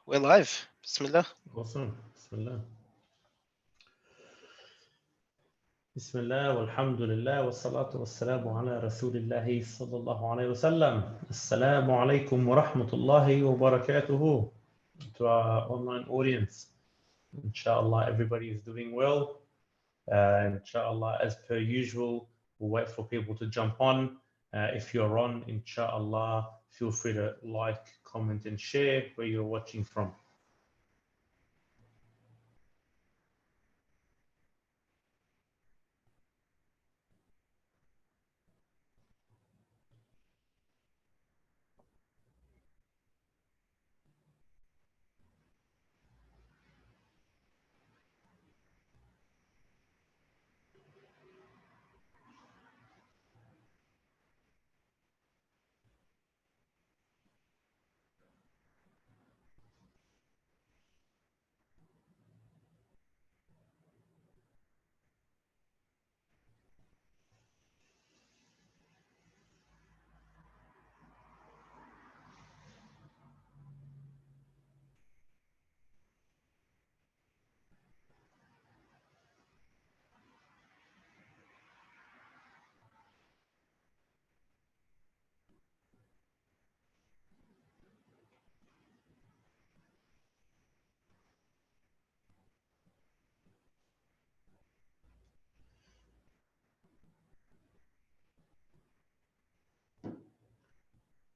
We're live. Bismillah. Awesome. Bismillah. Bismillah, walhamdulillah, wassalatu wassalamu ala rasulillahi sallallahu alayhi wasallam. Assalamu alaikum wa rahmatullahi wa barakatuhu. To our online audience, inshallah everybody is doing well. Inshallah, as per usual, we'll wait for people to jump on. If you're on, inshallah, feel free to like, comment and share where you're watching from.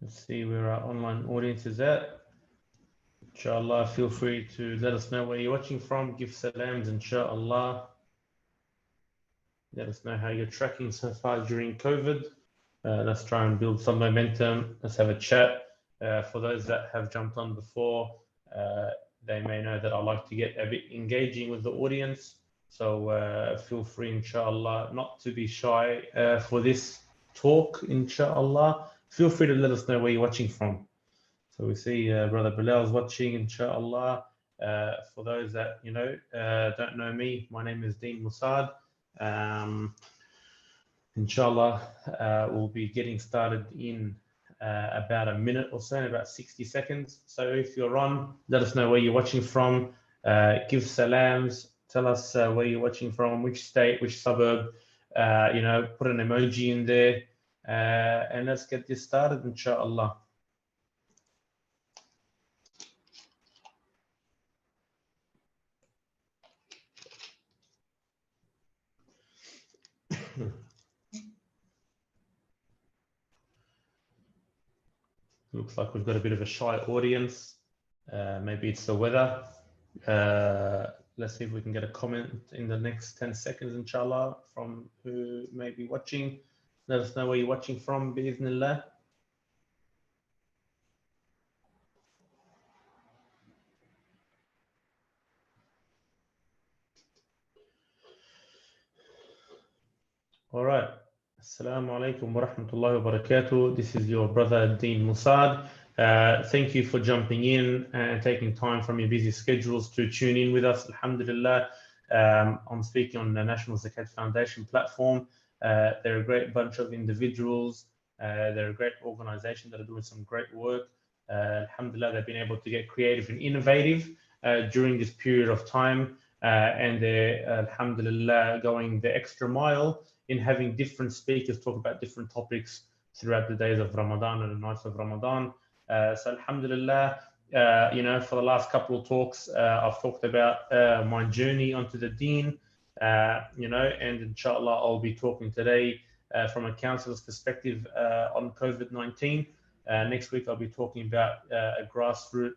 Let's see where our online audience is at. Inshallah, feel free to let us know where you're watching from. Give salams, inshallah. Let us know how you're tracking so far during COVID. Let's try and build some momentum. Let's have a chat. For those that have jumped on before, they may know that I like to get a bit engaging with the audience. So feel free, inshallah, not to be shy for this talk, inshallah. Feel free to let us know where you're watching from. So we see Brother Bilal's watching, inshallah. For those that, don't know me, my name is Dean Mousad. Inshallah, we'll be getting started in about a minute or so, in about 60 seconds. So if you're on, let us know where you're watching from. Give salams, tell us where you're watching from, which state, which suburb, put an emoji in there. And let's get this started, inshallah. Looks like we've got a bit of a shy audience. Maybe it's the weather. Let's see if we can get a comment in the next 10 seconds, inshallah, from who may be watching. Let us know where you're watching from, bi'idhnillah. All right. Assalamu alaikum wa rahmatullahi wa barakatuh. This is your brother Dean Mousad. Thank you for jumping in and taking time from your busy schedules to tune in with us. Alhamdulillah. I'm speaking on the National Zakat Foundation platform. They're a great bunch of individuals. They're a great organization that are doing some great work. Alhamdulillah, they've been able to get creative and innovative during this period of time. And they're, alhamdulillah, going the extra mile in having different speakers talk about different topics throughout the days of Ramadan and the nights of Ramadan. So alhamdulillah, for the last couple of talks, I've talked about my journey onto the deen, and inshallah, I'll be talking today from a counselor's perspective on COVID-19. Next week, I'll be talking about a grassroots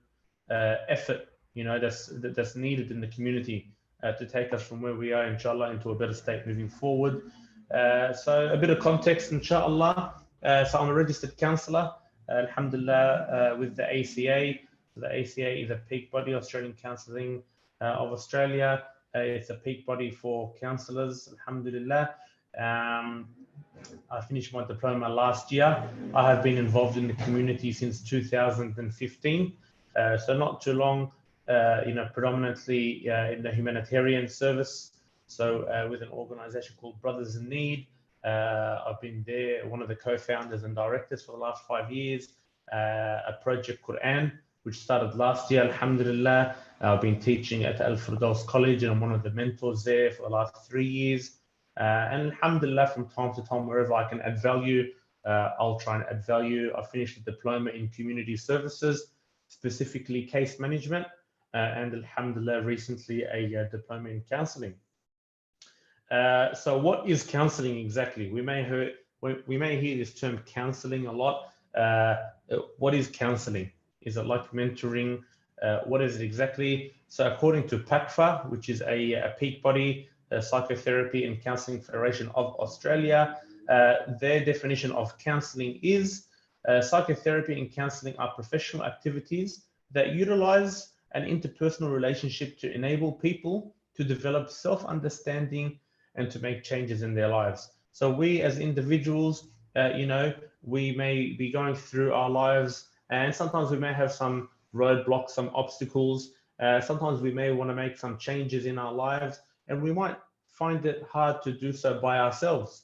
effort, that's needed in the community to take us from where we are, inshallah, into a better state moving forward. So a bit of context, inshallah. So I'm a registered counsellor, alhamdulillah, with the ACA. The ACA is a peak body, Australian Counselling of Australia. It's a peak body for counsellors, alhamdulillah. I finished my diploma last year. I have been involved in the community since 2015, so not too long, predominantly in the humanitarian service. So with an organization called Brothers in Need. I've been there, one of the co-founders and directors for the last 5 years. A project Quran, which started last year, alhamdulillah. I've been teaching at Al Firdaus College, and I'm one of the mentors there for the last 3 years. And alhamdulillah, from time to time, wherever I can add value, I'll try and add value. I finished a diploma in community services, specifically case management, and alhamdulillah, recently a diploma in counseling. So what is counseling exactly? We may hear this term counseling a lot. What is counseling? Is it like mentoring? What is it exactly? So according to PACFA, which is a peak body psychotherapy and counseling federation of Australia, their definition of counseling is psychotherapy and counseling are professional activities that utilize an interpersonal relationship to enable people to develop self-understanding and to make changes in their lives. So we as individuals, we may be going through our lives, and sometimes we may have some roadblocks, some obstacles. Sometimes we may want to make some changes in our lives, and we might find it hard to do so by ourselves,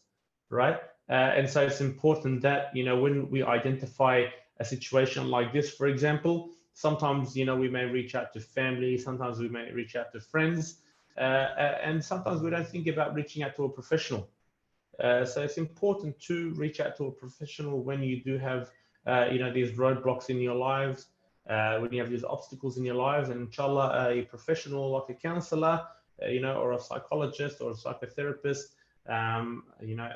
right? And so it's important that, when we identify a situation like this, for example, sometimes, we may reach out to family, sometimes we may reach out to friends, and sometimes we don't think about reaching out to a professional. So it's important to reach out to a professional when you do have, these roadblocks in your lives, when you have these obstacles in your lives, and inshallah, a professional like a counselor, or a psychologist or a psychotherapist,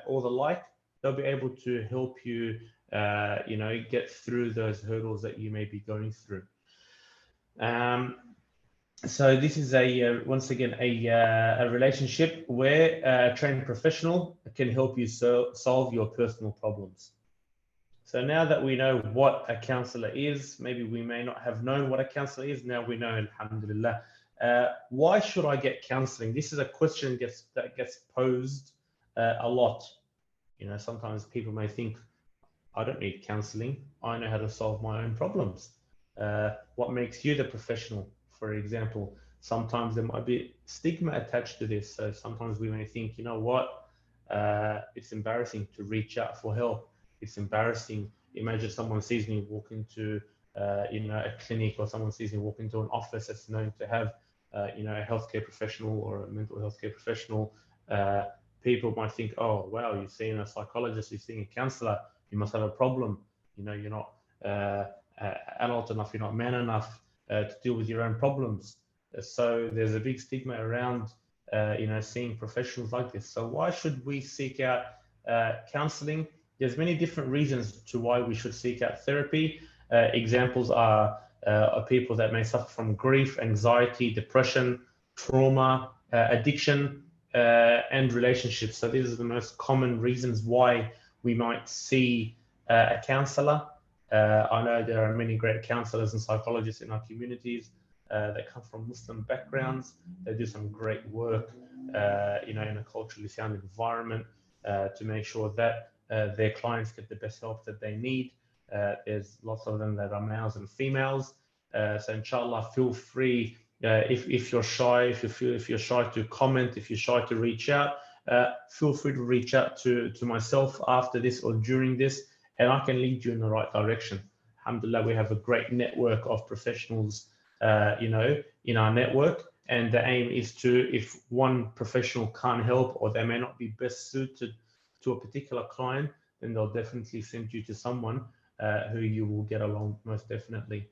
or the like, they'll be able to help you, get through those hurdles that you may be going through. So this is once again, a relationship where a trained professional can help you solve your personal problems. So now that we know what a counselor is, maybe we may not have known what a counselor is, now we know, alhamdulillah. Why should I get counseling? This is a question that gets posed a lot. Sometimes people may think, I don't need counseling. I know how to solve my own problems. What makes you the professional? For example, sometimes there might be stigma attached to this. So sometimes we may think, it's embarrassing to reach out for help. It's embarrassing. Imagine someone sees me walk into, a clinic, or someone sees me walk into an office that's known to have, a healthcare professional or a mental health care professional. People might think, oh, wow, you're seeing a psychologist, you're seeing a counselor, you must have a problem. You're not adult enough, you're not man enough to deal with your own problems. So there's a big stigma around, seeing professionals like this. So why should we seek out counseling? There's many different reasons to why we should seek out therapy. Examples are people that may suffer from grief, anxiety, depression, trauma, addiction, and relationships. So these are the most common reasons why we might see a counselor. I know there are many great counselors and psychologists in our communities that come from Muslim backgrounds. They do some great work, in a culturally sound environment to make sure that their clients get the best help that they need. There's lots of them that are males and females. So inshallah, feel free, if you're shy, if you're shy to comment, if you're shy to reach out, feel free to reach out to myself after this or during this, and I can lead you in the right direction. Alhamdulillah, we have a great network of professionals, in our network, and the aim is to, if one professional can't help or they may not be best suited to a particular client, then they'll definitely send you to someone who you will get along most definitely.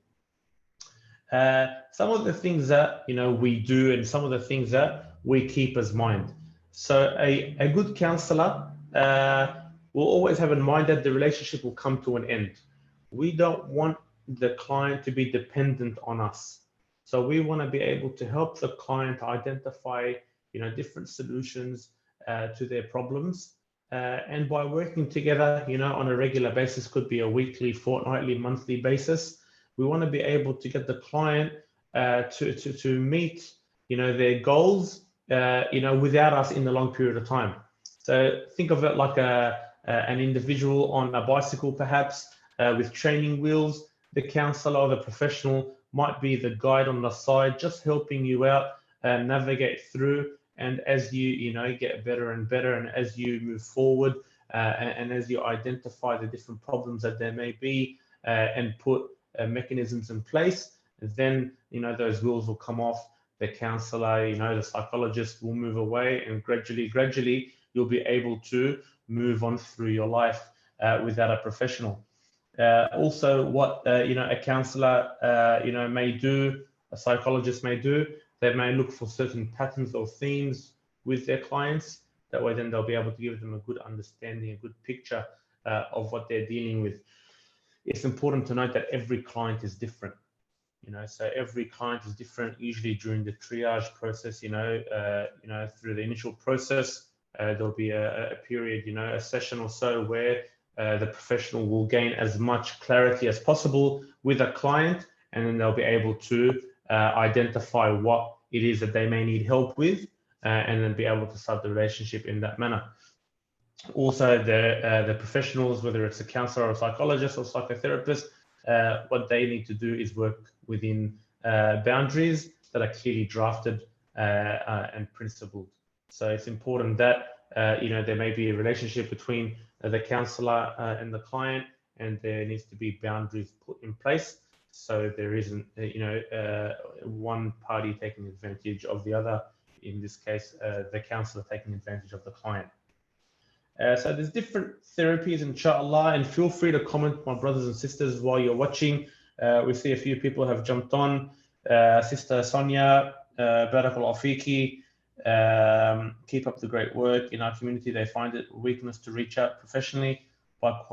Some of the things that we do, and some of the things that we keep as mind. So a good counselor will always have in mind that the relationship will come to an end. We don't want the client to be dependent on us. So we want to be able to help the client identify different solutions to their problems. And by working together, on a regular basis, could be a weekly, fortnightly, monthly basis, we want to be able to get the client to meet, their goals, without us in the long period of time. So think of it like an individual on a bicycle, perhaps, with training wheels. The counselor or the professional might be the guide on the side, just helping you out and navigate through. And as you, get better and better, and as you move forward, and as you identify the different problems that there may be, and put mechanisms in place, then those wheels will come off. The counsellor, the psychologist will move away, and gradually you'll be able to move on through your life without a professional. Also, what a counsellor may do, a psychologist may do, they may look for certain patterns or themes with their clients. That way, then they'll be able to give them a good understanding, a good picture of what they're dealing with. It's important to note that every client is different. So every client is different. Usually during the triage process, through the initial process, there'll be a period, a session or so where the professional will gain as much clarity as possible with a client, and then they'll be able to identify what it is that they may need help with, and then be able to start the relationship in that manner. Also, the professionals, whether it's a counselor or a psychologist or psychotherapist, what they need to do is work within boundaries that are clearly drafted and principled. So it's important that there may be a relationship between the counselor and the client, and there needs to be boundaries put in place so there isn't one party taking advantage of the other. In this case, the counselor taking advantage of the client. So there's different therapies, inshallah, and feel free to comment, my brothers and sisters, while you're watching. We see a few people have jumped on. Sister Sonia, Barakallahu Fiki, keep up the great work. In our community, they find it a weakness to reach out professionally, but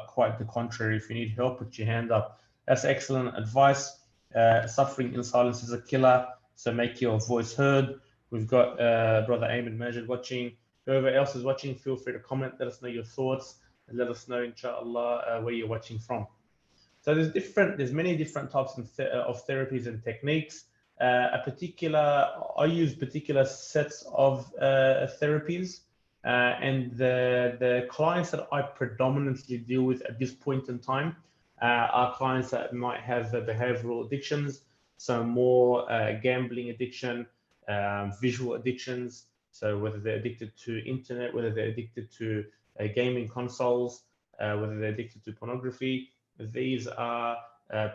quite the contrary. If you need help, put your hand up. That's excellent advice. Suffering in silence is a killer, so make your voice heard. We've got Brother Ayman Majid watching. Whoever else is watching, feel free to comment. Let us know your thoughts, and let us know, inshallah, where you're watching from. So there's many different types of therapies and techniques. I use particular sets of therapies, and the clients that I predominantly deal with at this point in time are clients that might have behavioral addictions, so more gambling addiction, visual addictions. So whether they're addicted to internet, whether they're addicted to gaming consoles, whether they're addicted to pornography, these are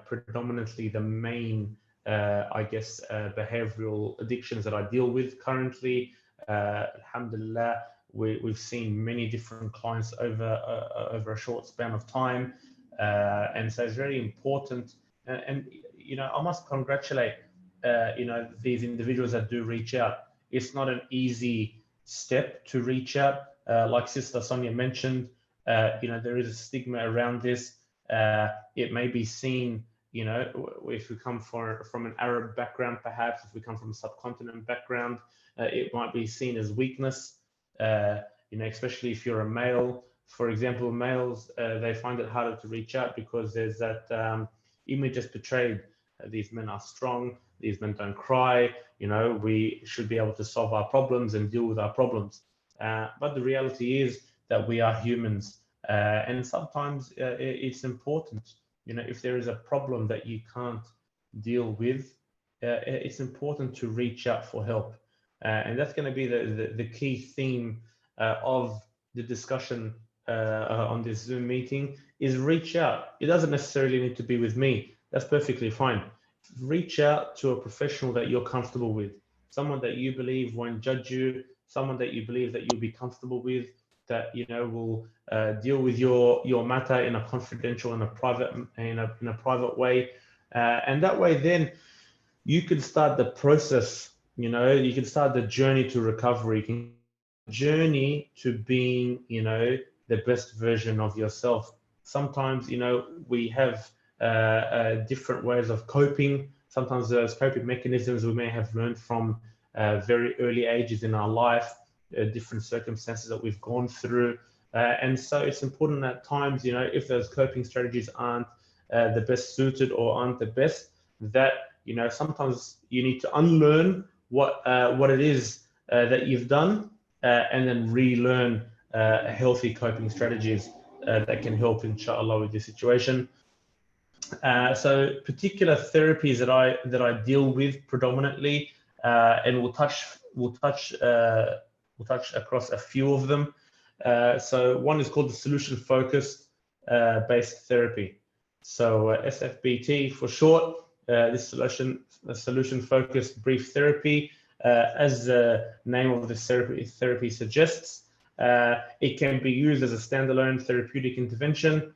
predominantly the main, behavioral addictions that I deal with currently. Alhamdulillah, we've seen many different clients over a short span of time, and so it's very important. And I must congratulate these individuals that do reach out. It's not an easy step to reach out. Like Sister Sonia mentioned, there is a stigma around this. It may be seen, if we come from an Arab background, perhaps if we come from a subcontinent background, it might be seen as weakness, especially if you're a male. For example, males, they find it harder to reach out because there's that image that's portrayed. These men are strong, these men don't cry, we should be able to solve our problems and deal with our problems. But the reality is that we are humans, and sometimes it's important, if there is a problem that you can't deal with, it's important to reach out for help. And that's going to be the key theme of the discussion on this Zoom meeting, is reach out. It doesn't necessarily need to be with me. That's perfectly fine. Reach out to a professional that you're comfortable with, someone that you believe won't judge you, someone that you believe that you'll be comfortable with, that will deal with your matter in a confidential and in a private way, and that way then you can start the process. You can start the journey to recovery, you can journey to being the best version of yourself. Sometimes we have different ways of coping. Sometimes those coping mechanisms we may have learned from very early ages in our life, different circumstances that we've gone through, and so it's important at times, if those coping strategies aren't the best suited or aren't the best, that sometimes you need to unlearn what it is that you've done, and then relearn healthy coping strategies that can help, inshallah, with this situation. So particular therapies that I deal with predominantly, and we'll touch across a few of them. So one is called the solution focused based therapy. So SFBT for short, this solution-focused brief therapy, as the name of the therapy suggests, it can be used as a standalone therapeutic intervention,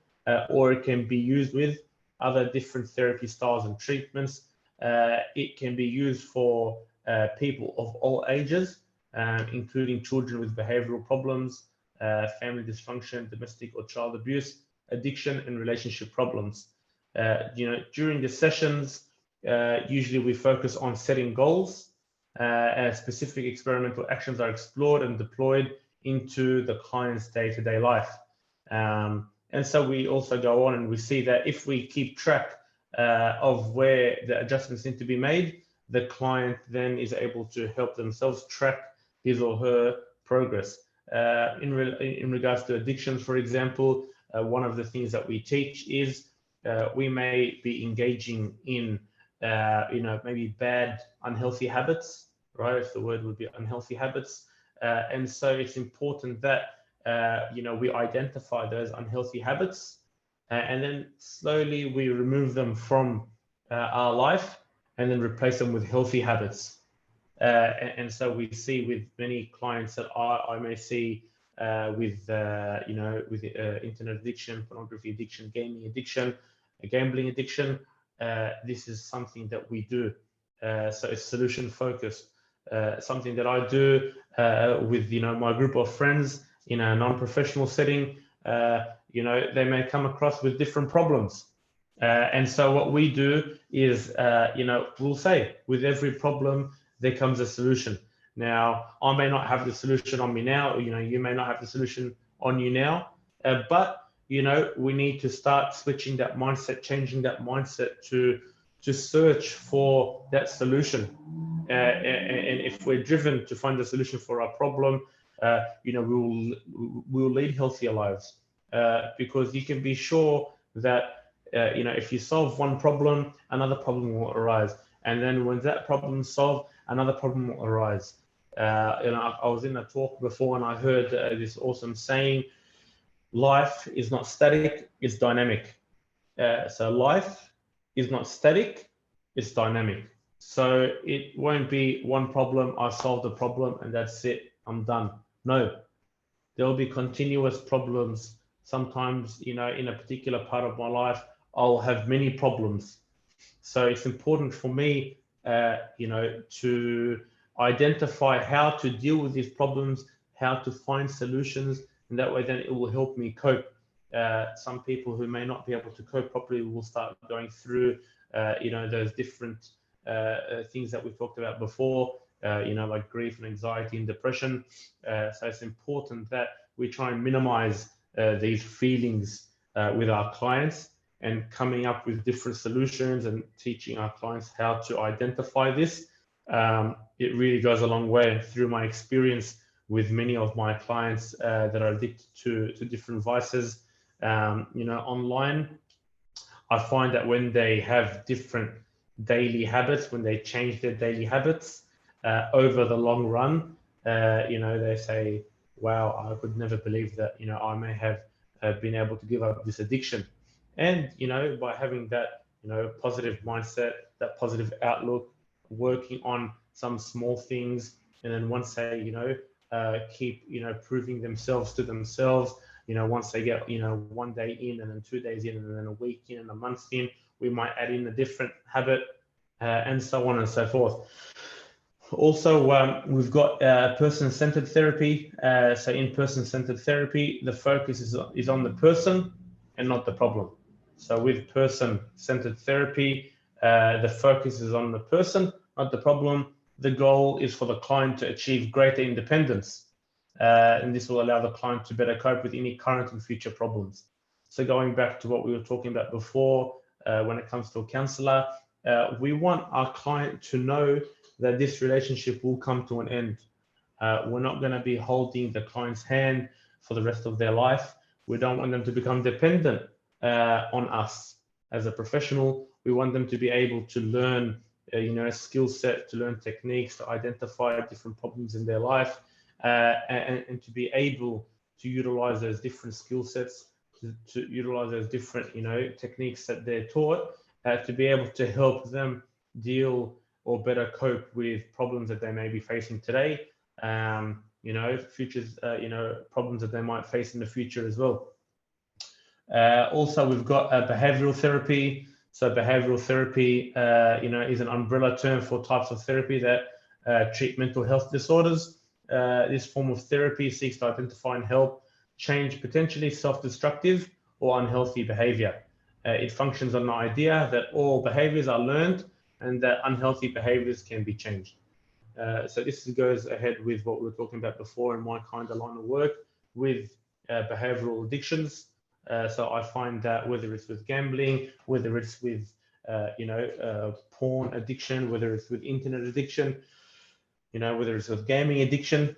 or it can be used with other different therapy styles and treatments. It can be used for people of all ages, including children with behavioral problems, family dysfunction, domestic or child abuse, addiction, and relationship problems. During the sessions, usually we focus on setting goals. Specific experimental actions are explored and deployed into the client's day-to-day life. And so we also go on and we see that if we keep track of where the adjustments need to be made, the client then is able to help themselves track his or her progress. In regards to addiction, for example, one of the things that we teach is we may be engaging in maybe bad, unhealthy habits, right? If the word would be unhealthy habits. And so it's important that we identify those unhealthy habits, and then slowly we remove them from our life and then replace them with healthy habits. And so we see with many clients that I may see with internet addiction, pornography addiction, gaming addiction, gambling addiction. This is something that we do. So it's solution focused. Something that I do with my group of friends in a non-professional setting. They may come across with different problems. And so what we do is, we'll say with every problem, there comes a solution. Now, I may not have the solution on me now, you may not have the solution on you now, but, we need to start switching that mindset, changing that mindset to search for that solution. And if we're driven to find a solution for our problem, we'll lead healthier lives, because you can be sure that, if you solve one problem, another problem will arise. And then when that problem is solved, another problem will arise. I was in a talk before and I heard this awesome saying, life is not static, it's dynamic. So life is not static, it's dynamic. So it won't be one problem, I solved the problem and that's it, I'm done. No, there'll be continuous problems. Sometimes, in a particular part of my life, I'll have many problems. So it's important for me, to identify how to deal with these problems, how to find solutions, and that way then it will help me cope. Some people who may not be able to cope properly will start going through, those different things that we talked about before, like grief and anxiety and depression. So it's important that we try and minimize these feelings with our clients, and coming up with different solutions and teaching our clients how to identify this. It really goes a long way. Through my experience with many of my clients that are addicted to different vices, online, I find that when they have different daily habits, when they change their daily habits over the long run, they say, wow, I would never believe that, I may have been able to give up this addiction. And, by having that, positive mindset, that positive outlook, working on some small things, and then once they, keep, proving themselves to themselves, once they get, 1 day in, and then 2 days in, and then a week in, and a month in, we might add in a different habit, and so on and so forth. Also, we've got person-centered therapy. So in person-centered therapy, the focus is on the person and not the problem. So with person-centered therapy, the focus is on the person, not the problem. The goal is for the client to achieve greater independence. And this will allow the client to better cope with any current and future problems. So going back to what we were talking about before, when it comes to a counselor, we want our client to know that this relationship will come to an end. We're not going to be holding the client's hand for the rest of their life. We don't want them to become dependent on us as a professional. We want them to be able to learn, a skill set, to learn techniques, to identify different problems in their life, and to be able to utilize those different skill sets to utilize those different, techniques that they're taught to be able to help them deal or better cope with problems that they may be facing today, futures, problems that they might face in the future as well. Also, we've got behavioral therapy. So behavioral therapy, is an umbrella term for types of therapy that treat mental health disorders. This form of therapy seeks to identify and help change potentially self-destructive or unhealthy behavior. It functions on the idea that all behaviors are learned and that unhealthy behaviors can be changed. So this goes ahead with what we were talking about before in my kind of line of work with behavioral addictions. So I find that whether it's with gambling, whether it's with porn addiction, whether it's with internet addiction, whether it's with gaming addiction,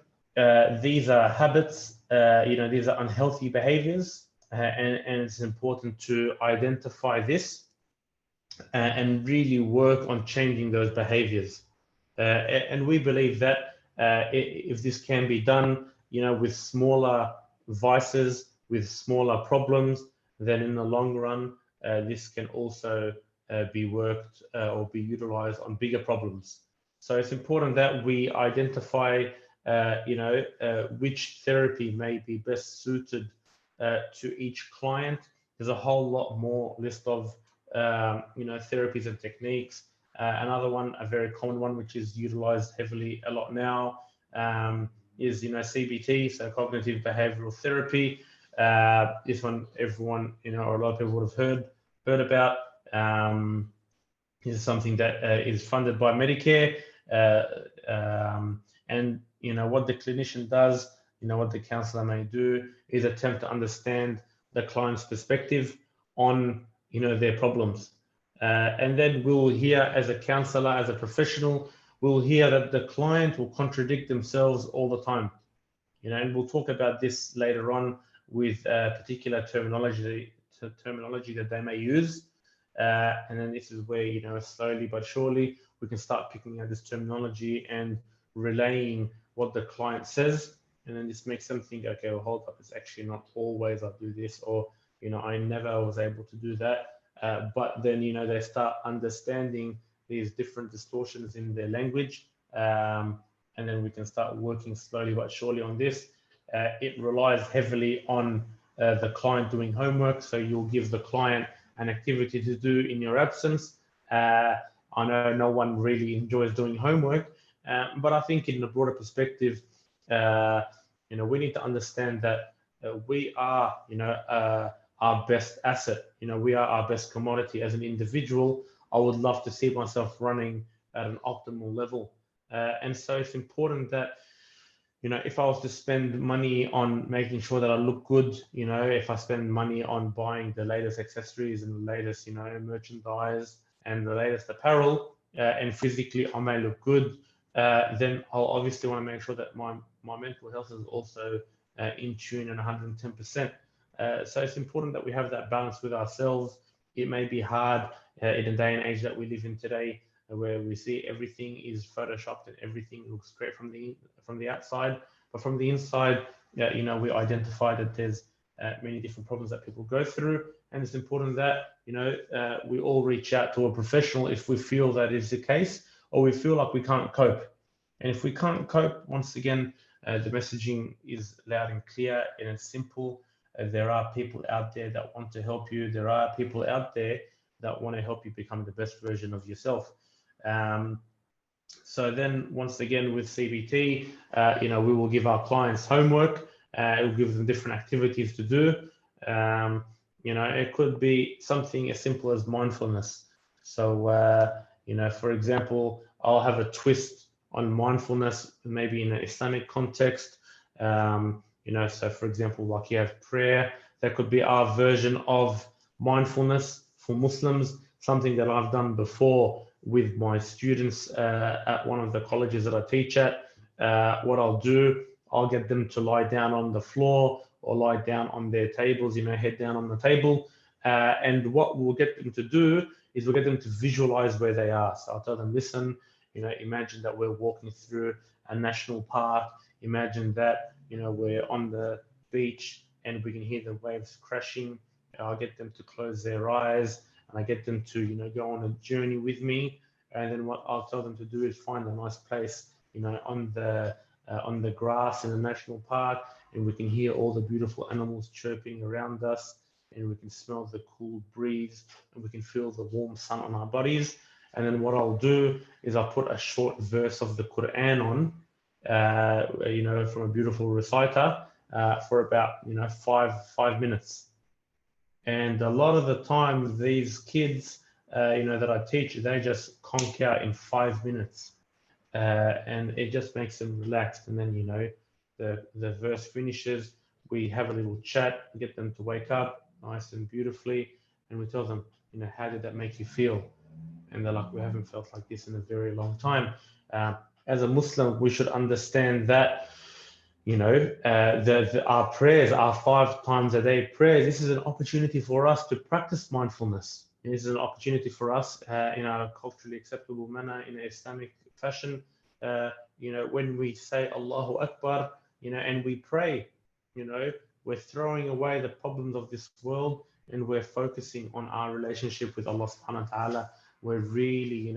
these are habits, these are unhealthy behaviors, and it's important to identify this and really work on changing those behaviors. And we believe that if this can be done, with smaller vices, with smaller problems, then in the long run, this can also be worked or be utilized on bigger problems. So it's important that we identify, which therapy may be best suited to each client. There's a whole lot more list of, therapies and techniques. Another one, a very common one, which is utilized heavily a lot now, is, CBT, so cognitive behavioral therapy. This one, everyone, or a lot of people would have heard about. This is something that is funded by Medicare. And what the clinician does, what the counselor may do is attempt to understand the client's perspective on, their problems. And then we'll hear, as a counselor, as a professional, we'll hear that the client will contradict themselves all the time. And we'll talk about this later on with particular terminology that they may use. And then this is where, slowly but surely, we can start picking out this terminology and relaying what the client says. And then this makes them think, okay, well, hold up, it's actually not always I do this, or, I never was able to do that. But then, they start understanding these different distortions in their language. And then we can start working slowly but surely on this. It relies heavily on the client doing homework. So you'll give the client an activity to do in your absence. I know no one really enjoys doing homework, but I think in a broader perspective, we need to understand that we are, our best asset. We are our best commodity as an individual. I would love to see myself running at an optimal level. And so it's important that, if I was to spend money on making sure that I look good, if I spend money on buying the latest accessories and the latest, merchandise and the latest apparel, and physically I may look good, then I'll obviously want to make sure that my mental health is also in tune and 110%. So it's important that we have that balance with ourselves. It may be hard in the day and age that we live in today, where we see everything is photoshopped and everything looks great from the outside, but from the inside, we identify that there's many different problems that people go through, and it's important that we all reach out to a professional if we feel that is the case, or we feel like we can't cope. And if we can't cope, once again, the messaging is loud and clear and it's simple. There are people out there that want to help you. There are people out there that want to help you become the best version of yourself. So then, once again, with CBT, we will give our clients homework. It will give them different activities to do. It could be something as simple as mindfulness. So, for example, I'll have a twist on mindfulness, maybe in an Islamic context. So for example, like you have prayer, that could be our version of mindfulness for Muslims, something that I've done before with my students at one of the colleges that I teach at. What I'll do, I'll get them to lie down on the floor or lie down on their tables, head down on the table. And what we'll get them to do is we'll get them to visualize where they are. So I'll tell them, listen, imagine that we're walking through a national park. Imagine that, we're on the beach and we can hear the waves crashing. I'll get them to close their eyes, and I get them to, go on a journey with me. And then what I'll tell them to do is find a nice place, on the grass in the national park, and we can hear all the beautiful animals chirping around us, and we can smell the cool breeze, and we can feel the warm sun on our bodies. And then what I'll do is I'll put a short verse of the Quran on, from a beautiful reciter, for about, 5 minutes. And a lot of the time, these kids, that I teach, they just conk out in 5 minutes, and it just makes them relaxed. And then, the verse finishes, we have a little chat, get them to wake up nice and beautifully, and we tell them, how did that make you feel? And they're like, we haven't felt like this in a very long time. As a Muslim, we should understand that, our prayers, our 5 times a day prayers, this is an opportunity for us to practice mindfulness. This is an opportunity for us, in a culturally acceptable manner, in an Islamic fashion, when we say Allahu Akbar, and we pray, we're throwing away the problems of this world, and we're focusing on our relationship with Allah subhanahu wa ta'ala. We're really,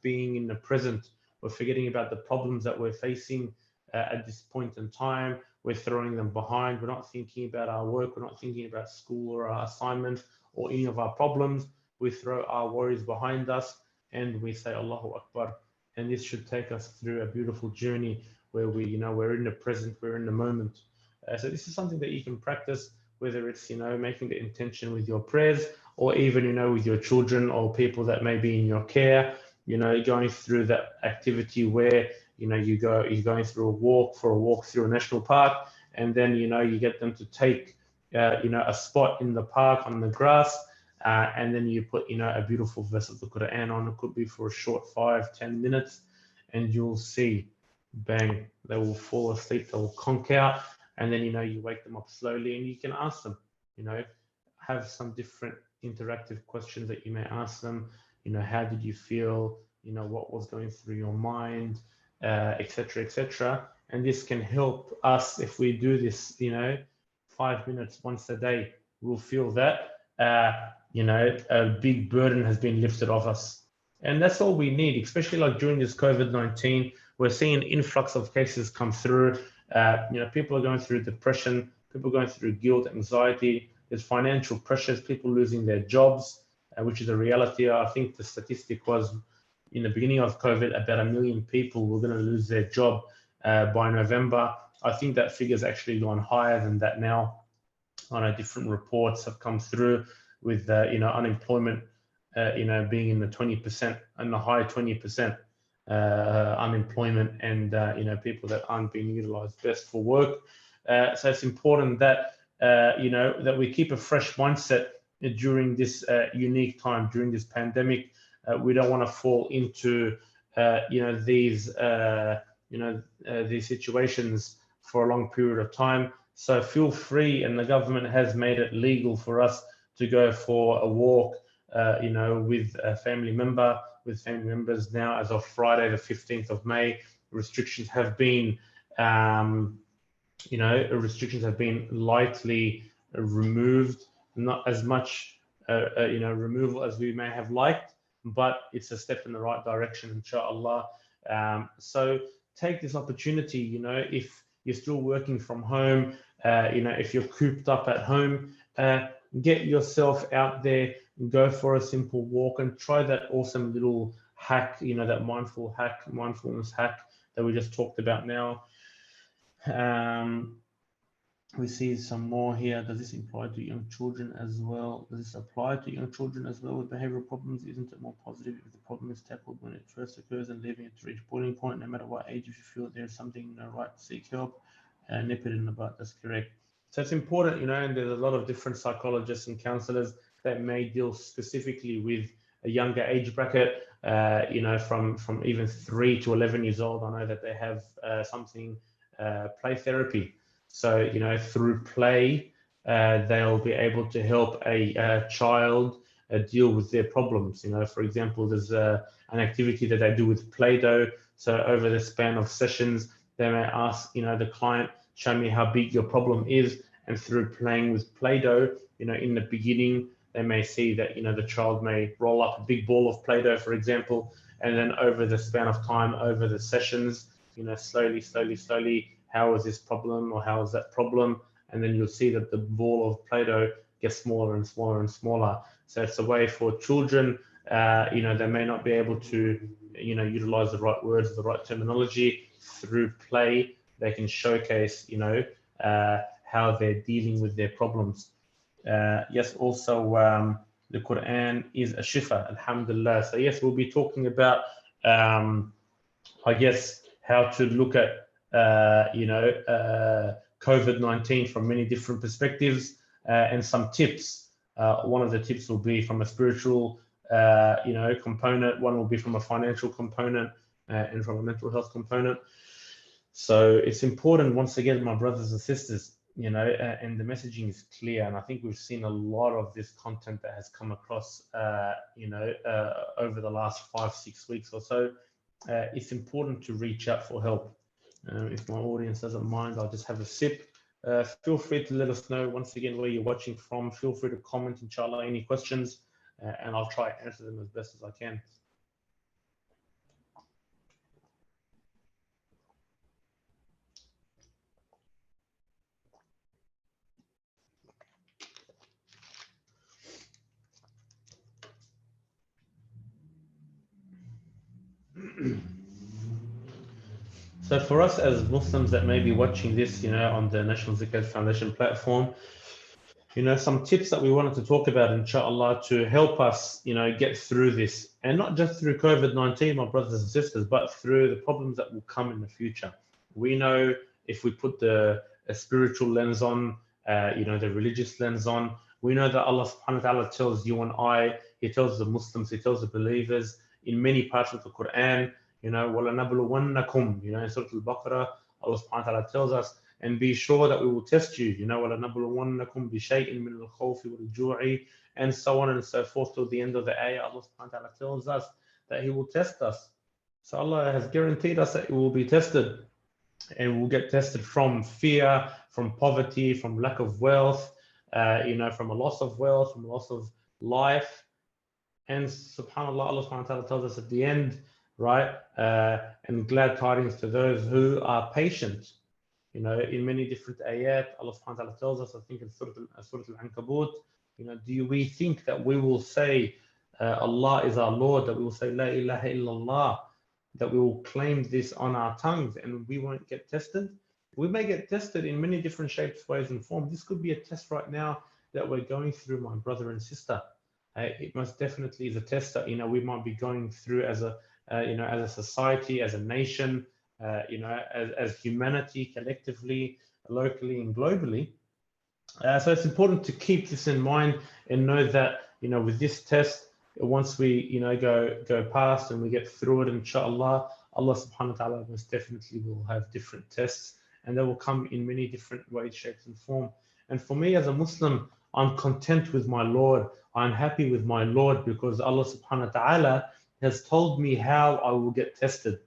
being in the present. We're forgetting about the problems that we're facing at this point in time. We're throwing them behind. We're not thinking about our work. We're not thinking about school or our assignments or any of our problems. We throw our worries behind us, and we say Allahu Akbar. And this should take us through a beautiful journey where we're in the present, we're in the moment. So this is something that you can practice, whether it's, making the intention with your prayers, or even, with your children or people that may be in your care, going through that activity where, you're going through a walk through a national park, and then, you get them to take, a spot in the park on the grass, and then you put, a beautiful verse of the Quran on. It could be for a short 5-10 minutes, and you'll see, bang, they will fall asleep, they will conk out, and then, you wake them up slowly, and you can ask them, have some different interactive questions that you may ask them. How did you feel? What was going through your mind, etc., etc. And this can help us if we do this, 5 minutes once a day. We'll feel that, a big burden has been lifted off us. And that's all we need, especially like during this COVID-19. We're seeing an influx of cases come through. People are going through depression, people are going through guilt, anxiety. There's financial pressures, people losing their jobs, which is a reality. I think the statistic was in the beginning of COVID, about 1 million people were going to lose their job by November. I think that figure's actually gone higher than that now. I know different reports have come through with, unemployment, being in the 20% and the high 20% unemployment, and, people that aren't being utilized best for work. So it's important that, that we keep a fresh mindset during this unique time, during this pandemic. We don't want to fall into, these situations for a long period of time. So feel free, and the government has made it legal for us to go for a walk, with a family member, with family members now as of Friday, the 15th of May. Restrictions have been, lightly removed, not as much, removal as we may have liked, but it's a step in the right direction, inshallah. So take this opportunity, if you're still working from home, if you're cooped up at home, get yourself out there, go for a simple walk, and try that awesome little hack, that mindfulness hack that we just talked about now. We see some more here. Does this apply to young children as well? Does this apply to young children as well with behavioral problems? Isn't it more positive if the problem is tackled when it first occurs and leaving it to reach boiling point, no matter what age? If you feel there's something right, seek help and nip it in the bud. That's correct. So it's important, and there's a lot of different psychologists and counselors that may deal specifically with a younger age bracket, from even 3 to 11 years old. I know that they have something, play therapy. So, through play, they'll be able to help a child deal with their problems. For example, there's an activity that they do with Play-Doh. So over the span of sessions, they may ask, the client, show me how big your problem is. and through playing with Play-Doh, in the beginning, they may see that, the child may roll up a big ball of Play-Doh, for example, and then over the span of time, over the sessions, slowly, how is this problem or how is that problem? And then you'll see that the ball of Play-Doh gets smaller and smaller and smaller. So it's a way for children, they may not be able to, utilize the right words, the right terminology. Through play, they can showcase, how they're dealing with their problems. Yes, also, the Quran is a shifa, alhamdulillah. So yes, we'll be talking about, I guess, how to look at, COVID-19 from many different perspectives, and some tips. One of the tips will be from a spiritual, component. One will be from a financial component, and from a mental health component. So it's important, once again, my brothers and sisters, and the messaging is clear. And I think we've seen a lot of this content that has come across, over the last 5-6 weeks or so. It's important to reach out for help. If my audience doesn't mind, I'll just have a sip. Feel free to let us know, once again, where you're watching from. Feel free to comment, inshallah, any questions, and I'll try to answer them as best as I can. So for us as Muslims that may be watching this, on the National Zakat Foundation platform, some tips that we wanted to talk about, inshallah, to help us, get through this, and not just through COVID-19, my brothers and sisters, but through the problems that will come in the future. We know if we put a spiritual lens on, the religious lens on, we know that Allah subhanahu wa ta'ala tells you and I, He tells the Muslims, He tells the believers in many parts of the Quran, وَلَنَبْلُوَنَّكُمْ, in Surah Al-Baqarah, Allah subhanahu wa ta'ala tells us, and be sure that we will test you, وَلَنَبْلُوَنَّكُمْ بِشَيْءٍ مِّنَ الْخَوْفِ وَالْجُوعِ, and so on and so forth till the end of the ayah. Allah subhanahu wa ta'ala tells us that He will test us. So Allah has guaranteed us that we will be tested, and we'll get tested from fear, from poverty, from lack of wealth, from a loss of wealth, from a loss of life. And subhanAllah, Allah subhanahu wa ta'ala tells us at the end, right? And glad tidings to those who are patient. In many different ayat, Allah subhanahu wa ta'ala tells us, I think in Surah Al-Ankabut, do we think that we will say, Allah is our Lord, that we will say, La ilaha illallah, that we will claim this on our tongues and we won't get tested? We may get tested in many different shapes, ways, and forms. This could be a test right now that we're going through, my brother and sister. It most definitely is a test that, we might be going through as a, as a society, as a nation, as humanity, collectively, locally, and globally. So it's important to keep this in mind and know that, with this test, once we, go past and we get through it, inshallah, Allah subhanahu wa ta'ala most definitely will have different tests, and they will come in many different ways, shapes, and form. And for me as a Muslim, I'm content with my Lord. I'm happy with my Lord because Allah subhanahu wa ta'ala has told me how I will get tested.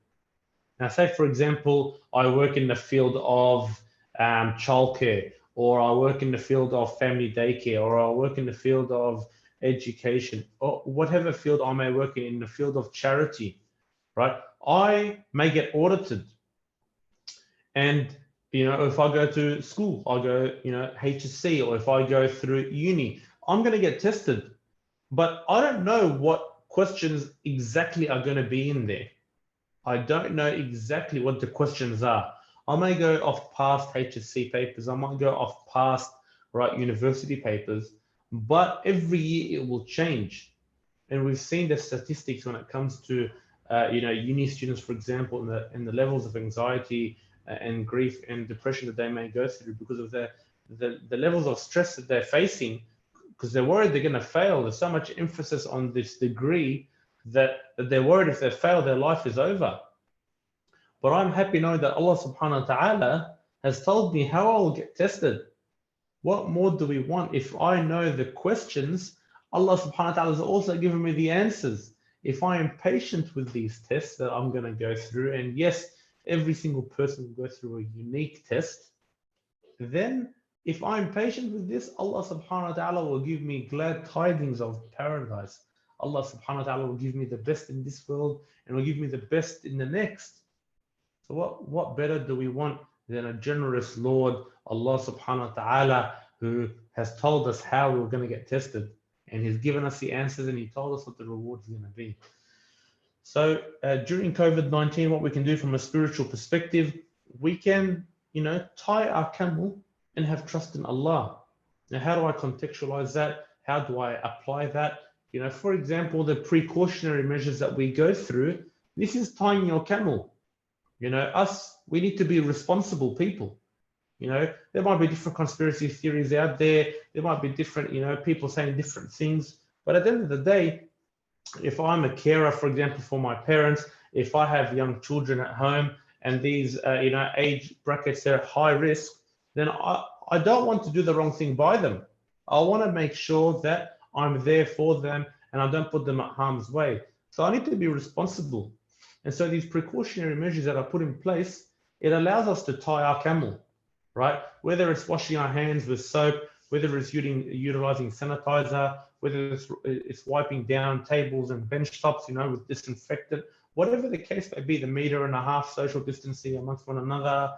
Now, say, for example, I work in the field of childcare, or I work in the field of family daycare, or I work in the field of education, or whatever field I may work in the field of charity, right? I may get audited. And, if I go to school, I go, HSC, or if I go through uni, I'm going to get tested. But I don't know what questions exactly are going to be in there. I don't know exactly what the questions are. I may go off past HSC papers. I might go off past, university papers. But every year it will change. And we've seen the statistics when it comes to, uni students, for example, and the levels of anxiety and grief and depression that they may go through because of the levels of stress that they're facing, because they're worried they're going to fail. There's so much emphasis on this degree that they're worried if they fail, their life is over. But I'm happy knowing that Allah subhanahu wa ta'ala has told me how I will get tested. What more do we want? If I know the questions, Allah subhanahu wa ta'ala has also given me the answers. If I am patient with these tests that I'm going to go through, and yes, every single person will go through a unique test, then, If I'm patient with this, Allah subhanahu wa ta'ala will give me glad tidings of paradise. Allah subhanahu wa ta'ala will give me the best in this world and will give me the best in the next. So what better do we want than a generous Lord, Allah subhanahu wa ta'ala, who has told us how we're going to get tested. And He's given us the answers and He told us what the reward is going to be. So during COVID-19, what we can do from a spiritual perspective, we can, tie our camel and have trust in Allah. Now, how do I contextualize that? How do I apply that? For example, the precautionary measures that we go through, this is tying your camel. We need to be responsible people. There might be different conspiracy theories out there. There might be different, people saying different things. But at the end of the day, if I'm a carer, for example, for my parents, if I have young children at home and these, age brackets are high risk, then I don't want to do the wrong thing by them. I want to make sure that I'm there for them and I don't put them at harm's way. So I need to be responsible. And so these precautionary measures that are put in place, it allows us to tie our camel, right? Whether it's washing our hands with soap, whether it's utilizing sanitizer, whether it's wiping down tables and bench tops, with disinfectant, whatever the case may be, the 1.5 meter social distancing amongst one another,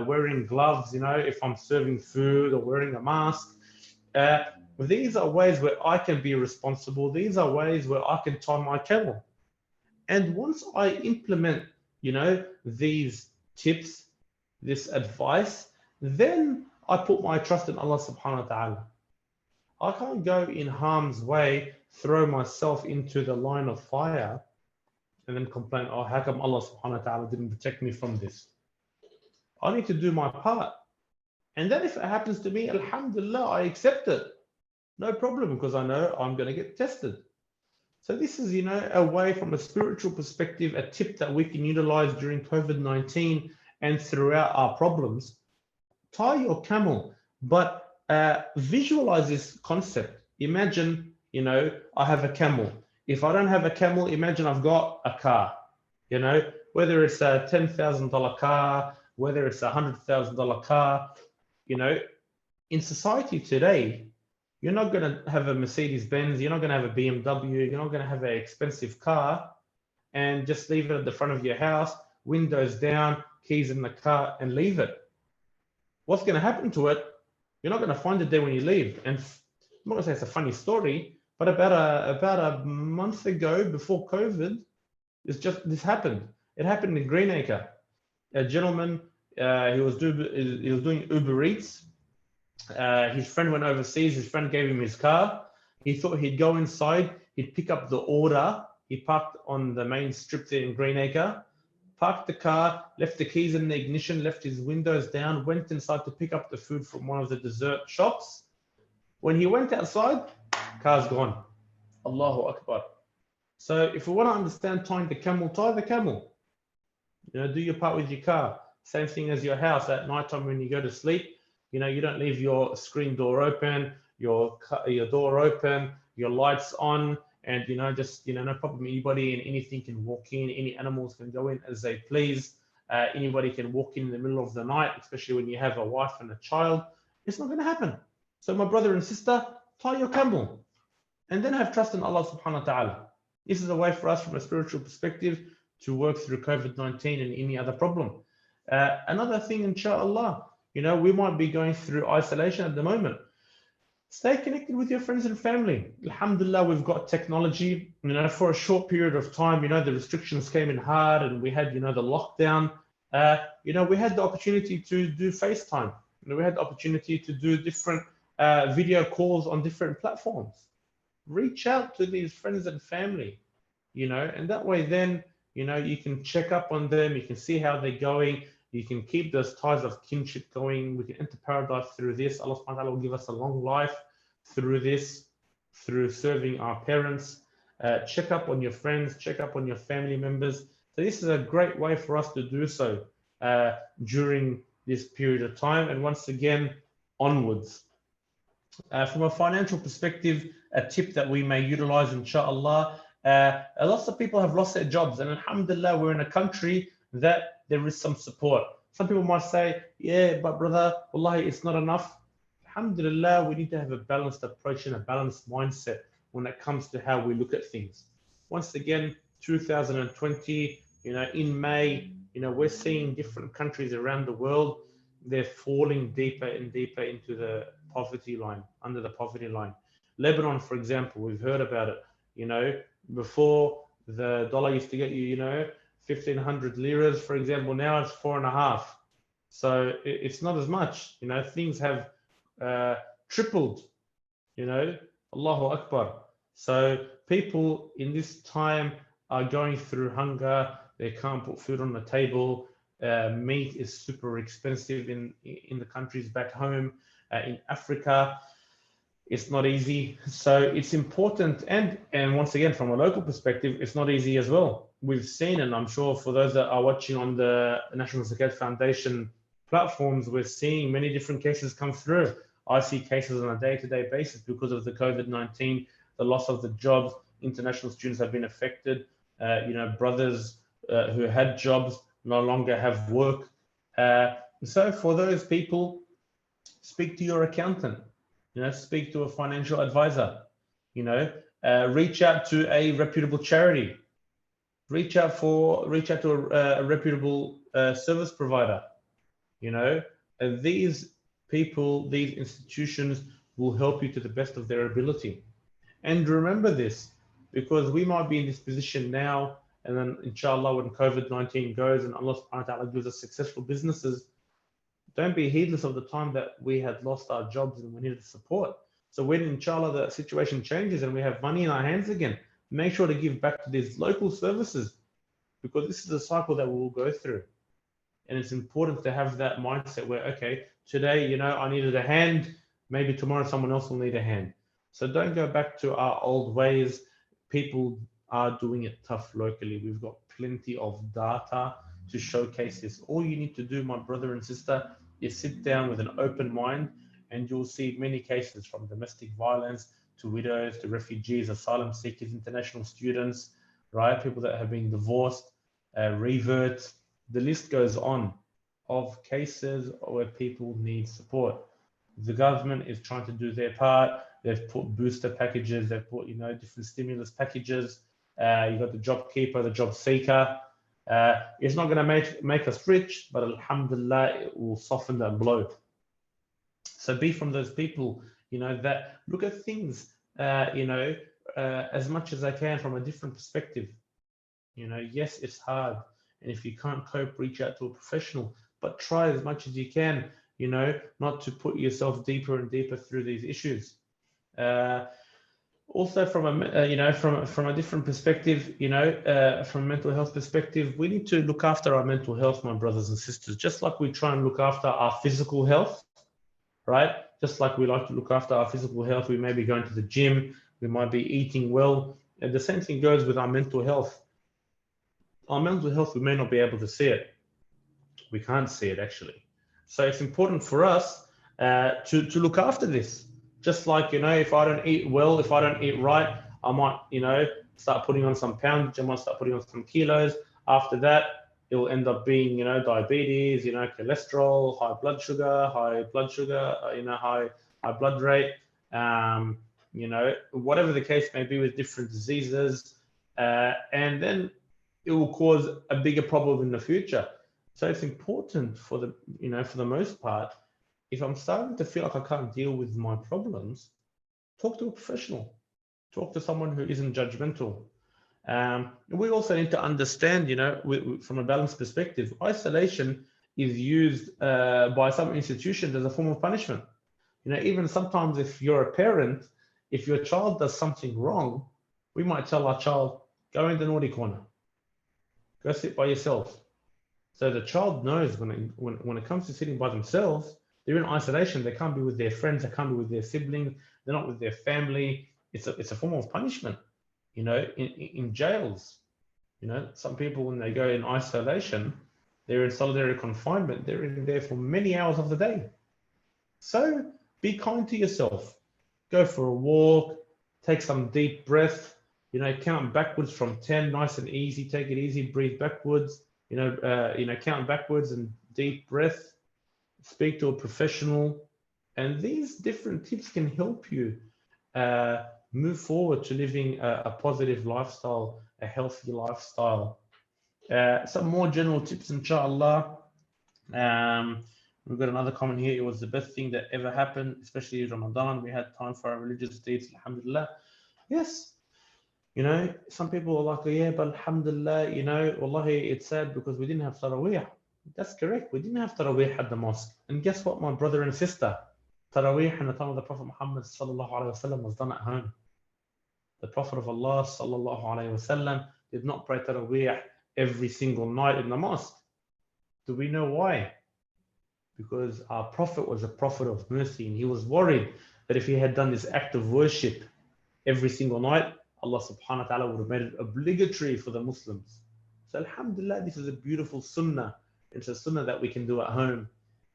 wearing gloves, if I'm serving food, or wearing a mask. These are ways where I can be responsible. These are ways where I can tie my camel. And once I implement, these tips, this advice, then I put my trust in Allah subhanahu wa ta'ala. I can't go in harm's way, throw myself into the line of fire, and then complain, oh, how come Allah subhanahu wa ta'ala didn't protect me from this? I need to do my part. And then if it happens to me, alhamdulillah, I accept it. No problem, because I know I'm going to get tested. So this is, a way from a spiritual perspective, a tip that we can utilize during COVID-19 and throughout our problems. Tie your camel, but visualize this concept. Imagine, I have a camel. If I don't have a camel, imagine I've got a car, whether it's a $10,000 car, whether it's a $100,000 car, in society today, you're not going to have a Mercedes-Benz, you're not going to have a BMW, you're not going to have an expensive car and just leave it at the front of your house, windows down, keys in the car, and leave it. What's going to happen to it? You're not going to find it there when you leave. And I'm not going to say it's a funny story, but about a month ago, before COVID, this happened. It happened in Greenacre. A gentleman, he was doing Uber Eats. His friend went overseas. His friend gave him his car. He thought he'd go inside. He'd pick up the order. He parked on the main strip there in Greenacre, parked the car, left the keys in the ignition, left his windows down, went inside to pick up the food from one of the dessert shops. When he went outside, car's gone. Allahu Akbar. So if we want to understand tying the camel, tie the camel. Do your part with your car. Same thing as your house at nighttime when you go to sleep. You don't leave your screen door open, your door open, your lights on, and no problem. Anybody and anything can walk in. Any animals can go in as they please. Anybody can walk in the middle of the night, especially when you have a wife and a child. It's not going to happen. So my brother and sister, tie your camel, and then have trust in Allah subhanahu wa ta'ala. This is a way for us from a spiritual perspective to work through COVID-19 and any other problem. Another thing, inshallah, we might be going through isolation at the moment. Stay connected with your friends and family. Alhamdulillah, we've got technology. For a short period of time, the restrictions came in hard and we had, the lockdown. We had the opportunity to do FaceTime. We had the opportunity to do different video calls on different platforms. Reach out to these friends and family, and that way then, you can check up on them. You can see how they're going. You can keep those ties of kinship going. We can enter paradise through this. Allah subhanahu wa ta'ala will give us a long life through this, through serving our parents. Check up on your friends, check up on your family members. So this is a great way for us to do so during this period of time. And once again, onwards. From a financial perspective, a tip that we may utilize, inshallah, lots of people have lost their jobs. And alhamdulillah, we're in a country that there is some support. Some people might say, yeah, but brother, wallahi, it's not enough. alhamdulillah, we need to have a balanced approach and a balanced mindset when it comes to how we look at things. Once again, 2020, in May, we're seeing different countries around the world, they're falling deeper and deeper into the poverty line, under the poverty line. Lebanon, for example, we've heard about it. Before the dollar used to get you, 1,500 liras, for example. Now it's 4.5. So it's not as much. Things have tripled. Allahu Akbar. So people in this time are going through hunger. They can't put food on the table. Meat is super expensive in the countries back home. In Africa, it's not easy. So it's important, and once again, from a local perspective, it's not easy as well. We've seen, and I'm sure for those that are watching on the National Zakat Foundation platforms, we're seeing many different cases come through. I see cases on a day-to-day basis because of the COVID-19, the loss of the jobs. International students have been affected. Brothers who had jobs no longer have work. So for those people, speak to your accountant. Speak to a financial advisor. Reach out to a reputable charity. Reach out to a reputable service provider. These people, these institutions will help you to the best of their ability. And remember this, because we might be in this position now, and then inshallah when COVID-19 goes and Allah subhanahu wa ta'ala gives us successful businesses, don't be heedless of the time that we had lost our jobs and we needed support. So when inshallah the situation changes and we have money in our hands again, make sure to give back to these local services, because this is a cycle that we will go through. And it's important to have that mindset where, okay, today, I needed a hand, maybe tomorrow someone else will need a hand. So don't go back to our old ways. People are doing it tough locally. We've got plenty of data to showcase this. All you need to do, my brother and sister, is sit down with an open mind, and you'll see many cases from domestic violence to widows, to refugees, asylum seekers, international students, right? People that have been divorced, reverts. The list goes on of cases where people need support. The government is trying to do their part. They've put booster packages. They've put, different stimulus packages. You've got the job keeper, the job seeker. It's not going to make us rich, but alhamdulillah, it will soften that blow. So be from those people, that look at things, as much as I can from a different perspective. Yes, it's hard. And if you can't cope, reach out to a professional, but try as much as you can, not to put yourself deeper and deeper through these issues. Also from a different perspective, from a mental health perspective, we need to look after our mental health, my brothers and sisters, just like we try and look after our physical health, right? Just like we like to look after our physical health, we may be going to the gym, we might be eating well, and the same thing goes with our mental health. Our mental health, we may not be able to see it. We can't see it actually. So it's important for us to look after this. Just like, if I don't eat well, if I don't eat right, I might, start putting on some pounds, I might start putting on some kilos. After that, it will end up being, diabetes, cholesterol, high blood sugar, high blood rate, whatever the case may be with different diseases. And then it will cause a bigger problem in the future. So it's important for the most part, if I'm starting to feel like I can't deal with my problems, talk to a professional, talk to someone who isn't judgmental. We also need to understand, from a balanced perspective, isolation is used by some institutions as a form of punishment. Even sometimes if you're a parent, if your child does something wrong, we might tell our child, go in the naughty corner, go sit by yourself. So the child knows when it comes to sitting by themselves, they're in isolation. They can't be with their friends. They can't be with their siblings. They're not with their family. It's a form of punishment. In jails, some people, when they go in isolation, they're in solitary confinement. They're in there for many hours of the day. So be kind to yourself. Go for a walk. Take some deep breath. Count backwards from 10, nice and easy. Take it easy. Breathe backwards. Count backwards and deep breath. Speak to a professional, And these different tips can help you move forward to living a positive lifestyle, a healthy lifestyle. Some more general tips, inshallah. We've got another comment here. It was the best thing that ever happened, especially Ramadan. We had time for our religious deeds, alhamdulillah. Yes, you know, some people are like, oh, yeah, but alhamdulillah, you know, wallahi, it's sad because we didn't have Taraweeh. That's correct. We didn't have Taraweeh at the mosque. And guess what, my brother and sister? Taraweeh in the time of the Prophet Muhammad sallallahu alaihi wasallam was done at home. The Prophet of Allah sallallahu alaihi wasallam did not pray Taraweeh every single night in the mosque. Do we know why? Because our Prophet was a prophet of mercy, and he was worried that if he had done this act of worship every single night, Allah subhanahu wa ta'ala would have made it obligatory for the Muslims. So alhamdulillah, this is a beautiful sunnah. It's a sunnah that we can do at home.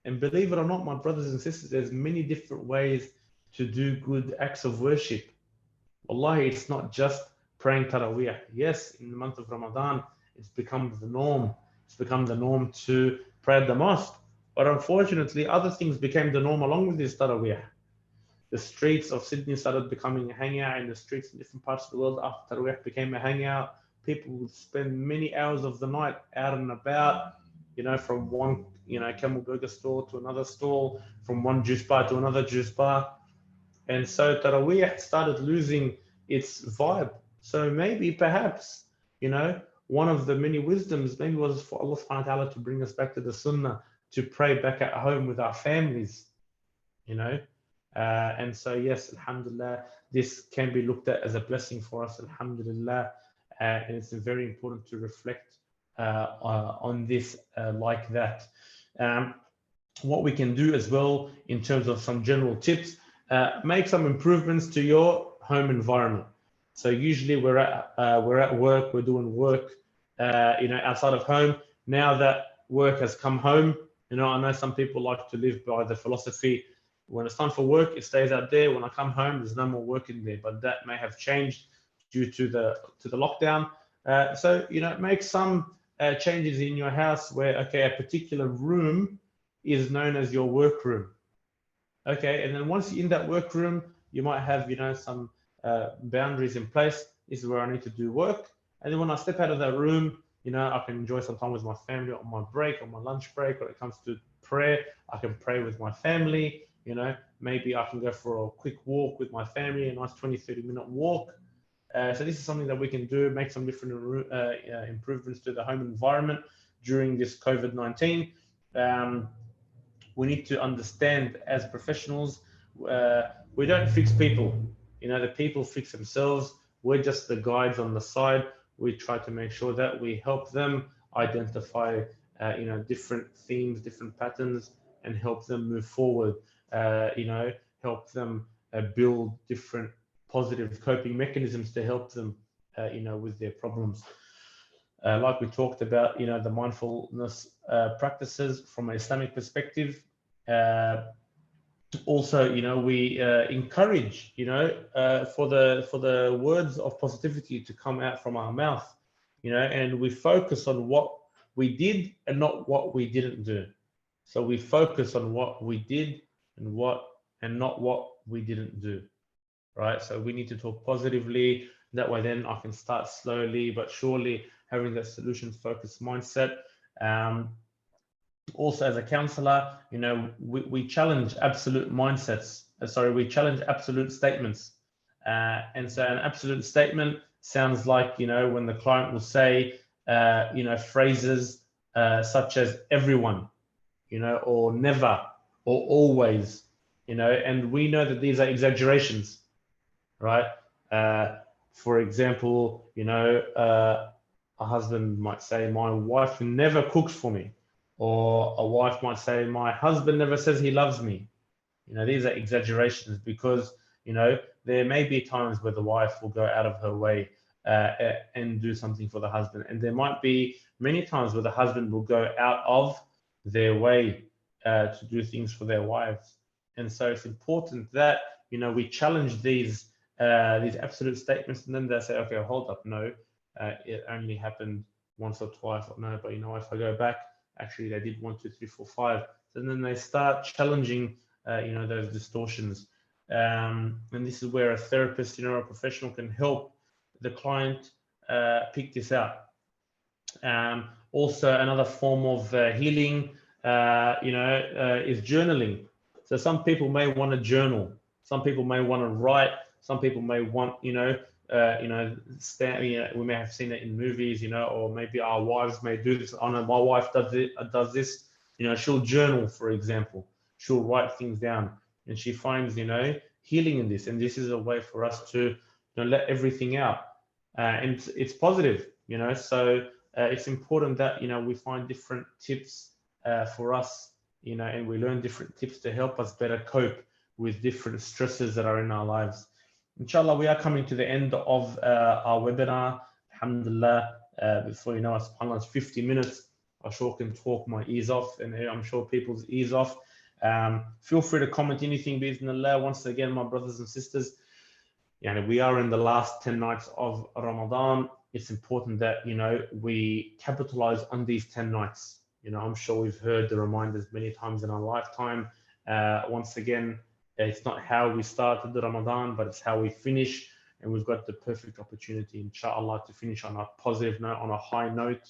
And believe it or not, my brothers and sisters, there's many different ways to do good acts of worship. Wallahi, it's not just praying Taraweeh. Yes, in the month of Ramadan, it's become the norm. It's become the norm to pray at the mosque. But unfortunately, other things became the norm along with this Taraweeh. The streets of Sydney started becoming a hangout, and the streets in different parts of the world after Taraweeh became a hangout. People would spend many hours of the night out and about, you know, from one, you know, Camel Burger store to another stall, from one juice bar to another juice bar. And so Taraweeh started losing its vibe. So maybe, perhaps, you know, one of the many wisdoms maybe was for Allah subhanahu wa ta'ala to bring us back to the sunnah, to pray back at home with our families, you know. And so, yes, alhamdulillah, this can be looked at as a blessing for us, alhamdulillah. And it's very important to reflect on this like that. What we can do as well in terms of some general tips, make some improvements to your home environment. So usually we're at work, we're doing work, you know, outside of home. Now that work has come home, you know, I know some people like to live by the philosophy, when it's time for work, it stays out there. When I come home, there's no more work in there. But that may have changed due to the lockdown. So, you know, make some changes in your house where, okay, a particular room is known as your workroom. Okay, and then once you're in that workroom, you might have, you know, some boundaries in place. This is where I need to do work. And then when I step out of that room, you know, I can enjoy some time with my family on my break, on my lunch break. When it comes to prayer, I can pray with my family. You know, maybe I can go for a quick walk with my family, a nice 20-30-minute walk. So this is something that we can do, make some different improvements to the home environment during this COVID-19. We need to understand as professionals, we don't fix people. You know, the people fix themselves. We're just the guides on the side. We try to make sure that we help them identify, you know, different themes, different patterns, and help them move forward. You know, help them build different positive coping mechanisms to help them, you know, with their problems. Like we talked about, you know, the mindfulness practices from an Islamic perspective. Also, you know, we encourage, you know, for the words of positivity to come out from our mouth, you know, and we focus on what we did and not what we didn't do. So we focus on what we did and not what we didn't do, right? So we need to talk positively. That way, then I can start slowly but surely having that solutions-focused mindset. Also, as a counselor, you know, we challenge absolute mindsets. We challenge absolute statements. And so an absolute statement sounds like, you know, when the client will say, you know, phrases such as everyone, you know, or never, or always, you know, and we know that these are exaggerations, right? For example, you know, a husband might say, my wife never cooks for me. Or a wife might say, my husband never says he loves me. You know, these are exaggerations because, you know, there may be times where the wife will go out of her way and do something for the husband. And there might be many times where the husband will go out of their way to do things for their wives. And so it's important that, you know, we challenge these absolute statements, and then they say, okay, hold up, no, it only happened once or twice, or no, but you know, if I go back, actually they did 1, 2, 3, 4, 5. And then they start challenging those distortions. And this is where a therapist, a professional can help the client pick this out. Also, another form of healing, is journaling. So some people may want to journal. Some people may want to write. Some people may want, we may have seen it in movies, or maybe our wives may do this. I know my wife does this. She'll journal, for example. She'll write things down, and she finds, healing in this. And this is a way for us to, let everything out. And it's positive, So it's important that, we find different tips for us, and we learn different tips to help us better cope with different stresses that are in our lives. Inshallah, we are coming to the end of our webinar. Alhamdulillah, before you know it, subhanAllah, it's 50 minutes. I sure can talk my ears off, and I'm sure people's ears off. Feel free to comment anything, bismillah. Once again, my brothers and sisters, we are in the last 10 nights of Ramadan. It's important that, we capitalize on these 10 nights. I'm sure we've heard the reminders many times in our lifetime. Once again, it's not how we started the Ramadan, but it's how we finish. And we've got the perfect opportunity, inshallah, to finish on a positive note, on a high note.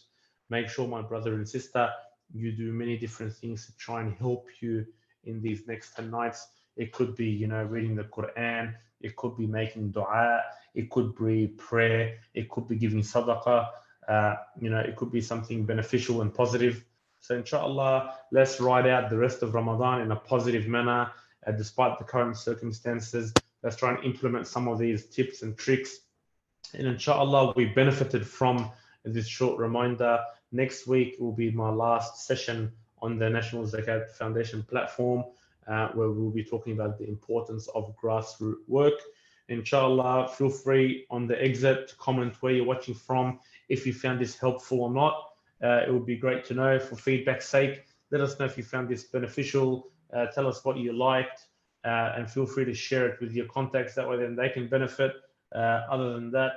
Make sure, my brother and sister, you do many different things to try and help you in these next 10 nights. It could be, reading the Quran. It could be making dua. It could be prayer. It could be giving sadaqah. It could be something beneficial and positive. So inshallah, let's ride out the rest of Ramadan in a positive manner, despite the current circumstances. Let's try and implement some of these tips and tricks. And inshallah, we benefited from this short reminder. Next week will be my last session on the National Zakat Foundation platform, where we'll be talking about the importance of grassroots work. Inshallah, feel free on the exit to comment where you're watching from, if you found this helpful or not. It would be great to know for feedback's sake. Let us know if you found this beneficial. Tell us what you liked, and feel free to share it with your contacts. That way then they can benefit. Other than that,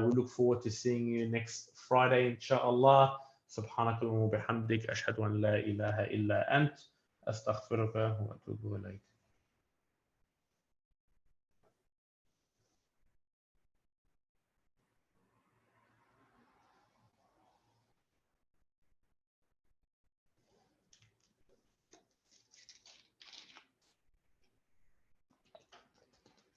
we look forward to seeing you next Friday, inshallah. Subhanakallahumma wa bihamdik, ashhadu an la ilaha illa ant, astaghfiruka wa atubu ilayk.